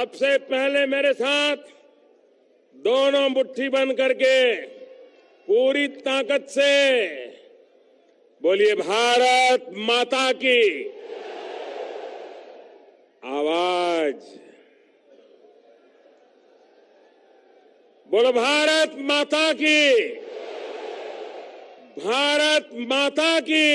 सबसे पहले मेरे साथ दोनों मुट्ठी बंद करके पूरी ताकत से बोलिए भारत माता की। आवाज बोलो, भारत माता की, भारत माता की।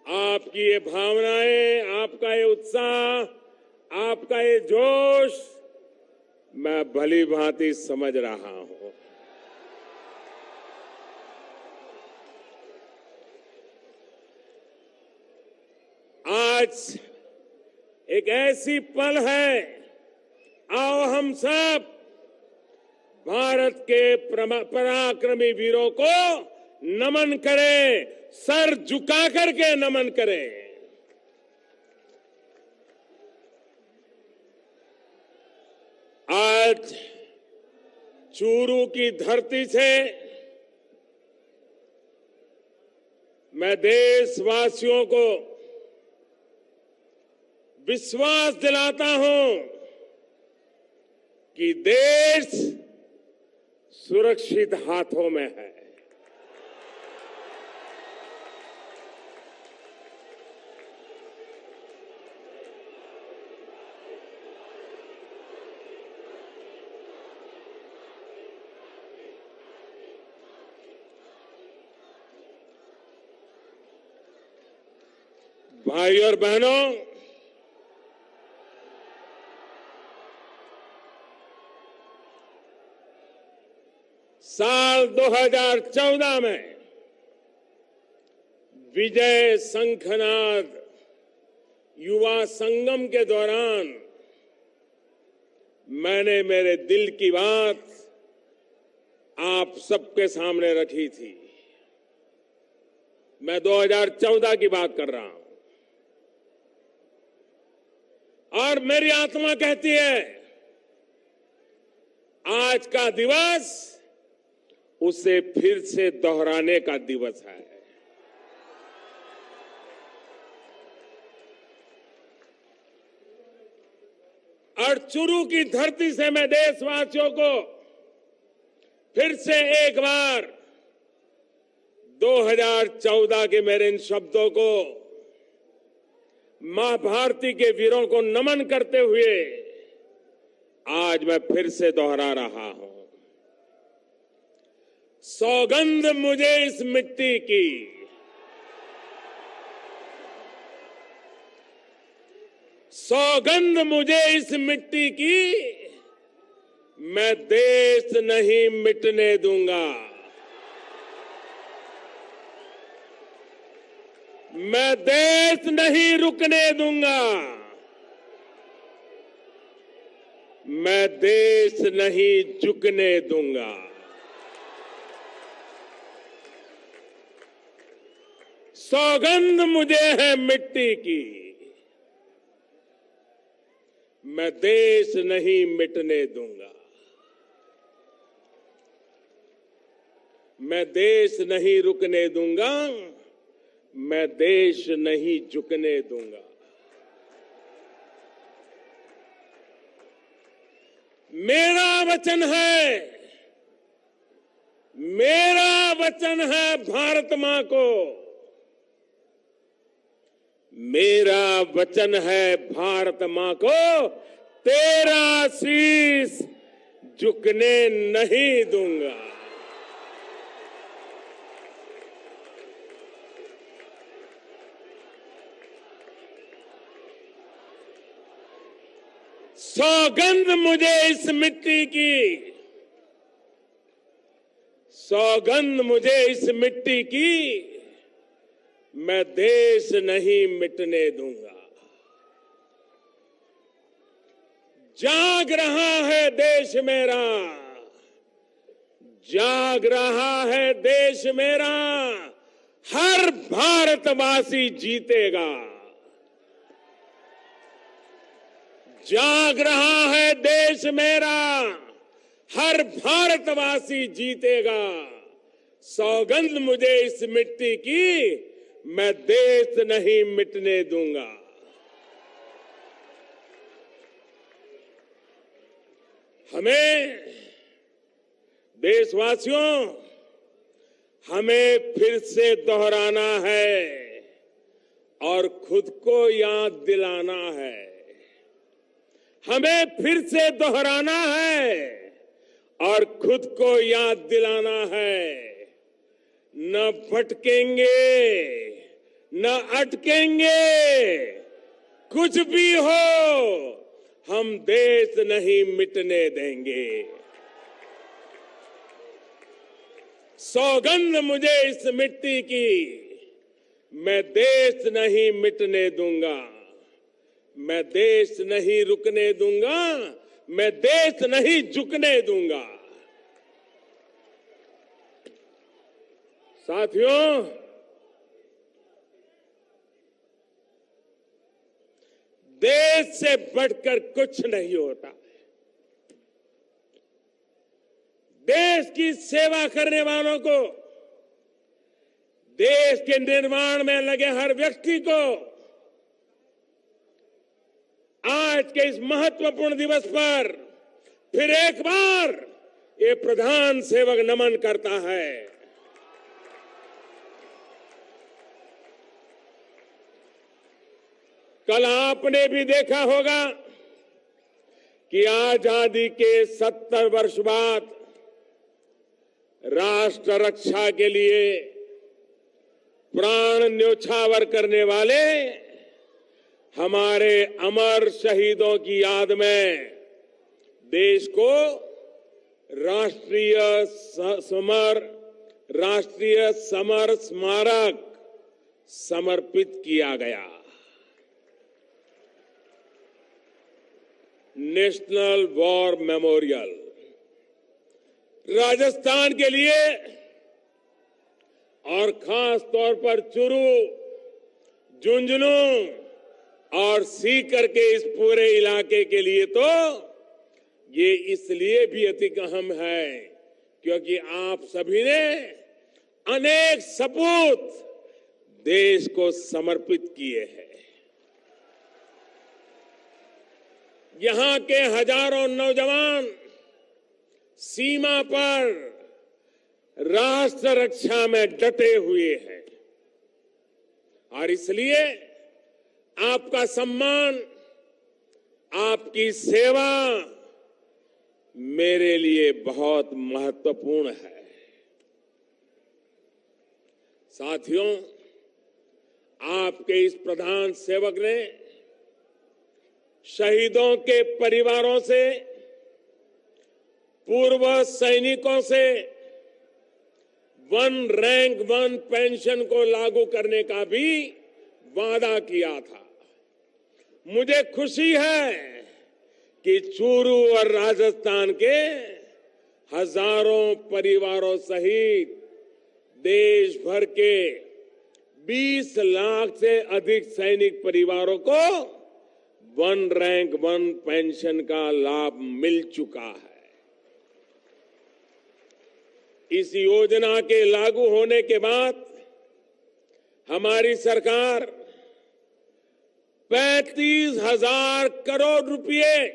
आपकी ये भावनाएं, आपका ये उत्साह, आपका ये जोश मैं भली भांति समझ रहा हूं। आज एक ऐसी पल है, आओ हम सब भारत के पराक्रमी वीरों को नमन करें, सर झुका करके नमन करें। आज चूरू की धरती से मैं देशवासियों को विश्वास दिलाता हूं कि देश सुरक्षित हाथों में है। भाई और बहनों, साल 2014 में विजय शंखनाद युवा संगम के दौरान मैंने मेरे दिल की बात आप सबके सामने रखी थी। मैं 2014 की बात कर रहा हूं और मेरी आत्मा कहती है आज का दिवस उसे फिर से दोहराने का दिवस है। और चूरू की धरती से मैं देशवासियों को फिर से एक बार 2014 के मेरे इन शब्दों को मां भारती के वीरों को नमन करते हुए आज मैं फिर से दोहरा रहा हूं। सौगंध मुझे इस मिट्टी की, सौगंध मुझे इस मिट्टी की, मैं देश नहीं मिटने दूंगा, मैं देश नहीं रुकने दूंगा, मैं देश नहीं झुकने दूंगा। सौगंध मुझे है मिट्टी की, मैं देश नहीं मिटने दूंगा, मैं देश नहीं रुकने दूंगा, मैं देश नहीं झुकने दूंगा। मेरा वचन है, मेरा वचन है भारत मां को, मेरा वचन है भारत मां को, तेरा शीश झुकने नहीं दूंगा। सौगंध मुझे इस मिट्टी की, सौगंध मुझे इस मिट्टी की, मैं देश नहीं मिटने दूंगा। जाग रहा है देश मेरा, जाग रहा है देश मेरा, हर भारतवासी जीतेगा। जाग रहा है देश मेरा, हर भारतवासी जीतेगा। सौगंध मुझे इस मिट्टी की, मैं देश नहीं मिटने दूंगा। हमें देशवासियों, हमें फिर से दोहराना है और खुद को याद दिलाना है। हमें फिर से दोहराना है और खुद को याद दिलाना है। न भटकेंगे, न अटकेंगे, कुछ भी हो, हम देश नहीं मिटने देंगे। सौगंध मुझे इस मिट्टी की, मैं देश नहीं मिटने दूंगा, मैं देश नहीं रुकने दूंगा, मैं देश नहीं झुकने दूंगा। साथियों, देश से बढ़कर कुछ नहीं होता। देश की सेवा करने वालों को, देश के निर्माण में लगे हर व्यक्ति को आज के इस महत्वपूर्ण दिवस पर फिर एक बार ये प्रधान सेवक नमन करता है। कल आपने भी देखा होगा कि आजादी के 70 वर्ष बाद राष्ट्र रक्षा के लिए प्राण न्योछावर करने वाले हमारे अमर शहीदों की याद में देश को राष्ट्रीय समर स्मारक समर्पित किया गया। नेशनल वॉर मेमोरियल राजस्थान के लिए और खास तौर पर चुरू, झुंझुनू और सीकर के इस पूरे इलाके के लिए तो ये इसलिए भी अधिक अहम है क्योंकि आप सभी ने अनेक सपूत देश को समर्पित किए हैं। यहां के हजारों नौजवान सीमा पर राष्ट्र रक्षा में डटे हुए हैं और इसलिए आपका सम्मान, आपकी सेवा मेरे लिए बहुत महत्वपूर्ण है। साथियों, आपके इस प्रधान सेवक ने शहीदों के परिवारों से, पूर्व सैनिकों से वन रैंक वन पेंशन को लागू करने का भी वादा किया था। मुझे खुशी है कि चूरू और राजस्थान के हजारों परिवारों सहित देश भर के 20 लाख से अधिक सैनिक परिवारों को वन रैंक वन पेंशन का लाभ मिल चुका है। इस योजना के लागू होने के बाद हमारी सरकार 35,000 करोड़ रुपए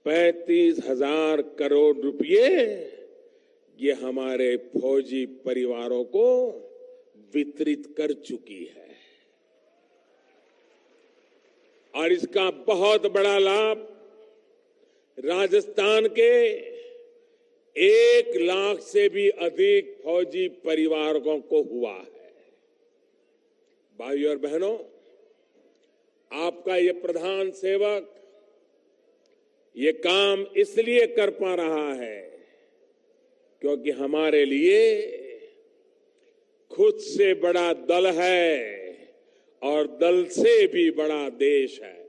35,000 करोड़ रुपए ये हमारे फौजी परिवारों को वितरित कर चुकी है और इसका बहुत बड़ा लाभ राजस्थान के 1 लाख से भी अधिक फौजी परिवारों को हुआ है। भाइयों और बहनों, आपका ये प्रधान सेवक ये काम इसलिए कर पा रहा है क्योंकि हमारे लिए खुद से बड़ा दल है और दल से भी बड़ा देश है।